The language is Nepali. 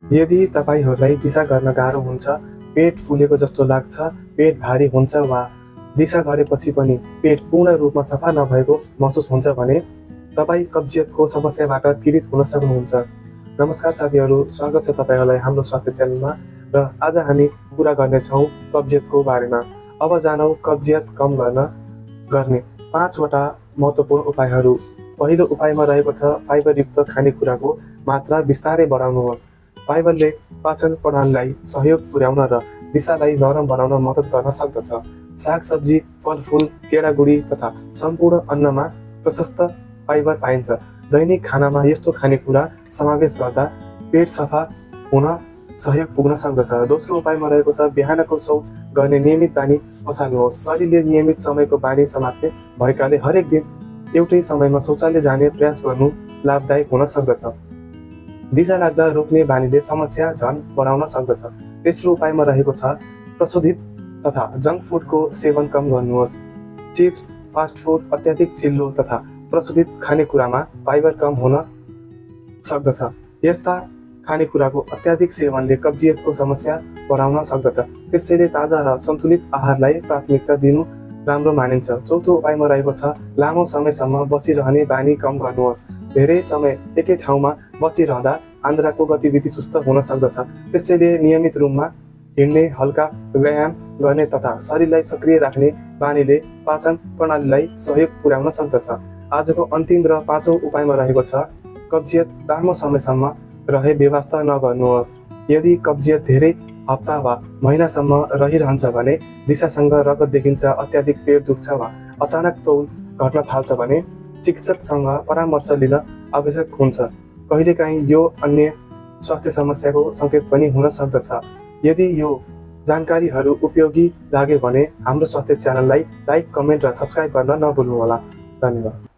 यदि तपाईहरूलाई दिशा गर्न गाह्रो हुन्छ, पेट फुलेको जस्तो लाग्छ, पेट भारी हुन्छ वा दिशा गरेपछि पनि पेट पूर्ण रूपमा सफा नभएको महसुस हुन्छ भने तपाईँ कब्जियतको समस्याबाट पीडित हुन सक्नुहुन्छ। नमस्कार साथीहरू, स्वागत छ तपाईँहरूलाई हाम्रो स्वास्थ्य च्यानलमा र आज हामी कुरा गर्नेछौँ कब्जियतको बारेमा। अब जानौँ कब्जियत कम गर्ने 5वटा महत्त्वपूर्ण उपायहरू। पहिलो उपायमा रहेको छ फाइबरयुक्त खानेकुराको मात्रा बिस्तारै बढाउनुहोस्। फाइबरले पाचन प्रणालीलाई सहयोग पुर्याउन र दिशालाई नरम बनाउन मद्दत गर्न सक्दछ। सागसब्जी, फलफुल, केरागुडी तथा सम्पूर्ण अन्नमा प्रशस्त फाइबर पाइन्छ। दैनिक खानामा यस्तो खानेकुरा समावेश गर्दा पेट सफा हुन सहयोग पुग्न सक्दछ। दोस्रो उपायमा रहेको छ बिहानको शौच गर्ने नियमित बानी बसाल्नुहोस्। शरीरले नियमित समयको बानी समात्ने भएकाले हरेक दिन एउटै समयमा शौचालय जाने प्रयास गर्नु लाभदायक हुन सक्दछ। दिशा लाग्दा रोक्ने बानीले समस्या झन बढाउन सक्दछ। तेस्रो उपायमा रहेको छ प्रशोधित तथा जङ्क फुडको सेवन कम गर्नुहोस्। चिप्स, फास्ट फुड, अत्याधिक चिल्लो तथा प्रशोधित खानेकुरामा फाइबर कम हुन सक्दछ। यस्ता खानेकुराको अत्याधिक सेवनले कब्जियतको समस्या बढाउन सक्दछ। त्यसैले ताजा र सन्तुलित आहारलाई प्राथमिकता दिनु राम्रो मानिन्छ। चौथो उपायमा रहेको छ लामो समयसम्म बसिरहने बानी कम गर्नुहोस्। धेरै समय एकै ठाउँमा बसिरहँदा आन्द्राको गतिविधि सुस्त हुन सक्दछ। त्यसैले नियमित रूपमा हिँड्ने, हल्का व्यायाम गर्ने तथा शरीरलाई सक्रिय राख्ने बानीले पाचन प्रणालीलाई सहयोग पुर्याउन सक्दछ। आजको अन्तिम र 5औं उपायमा रहेको छ कब्जियत लामो समयसम्म रहे बेवास्ता नगर्नुहोस्। यदि कब्जियत धेरै हप्ता वा महिनासम्म रहिरहन्छ भने, दिशासँग रगत देखिन्छ, अत्याधिक पेट दुख्छ वा अचानक तौल घट्न थाल्छ भने चिकित्सकसँग परामर्श लिन आवश्यक हुन्छ। कहिलेकाहीँ यो अन्य स्वास्थ्य समस्याको सङ्केत पनि हुन सक्दछ। यदि यो जानकारीहरू उपयोगी लाग्यो भने हाम्रो स्वास्थ्य च्यानललाई लाइक, कमेन्ट र सब्स्क्राइब गर्न नभुल्नुहोला। धन्यवाद।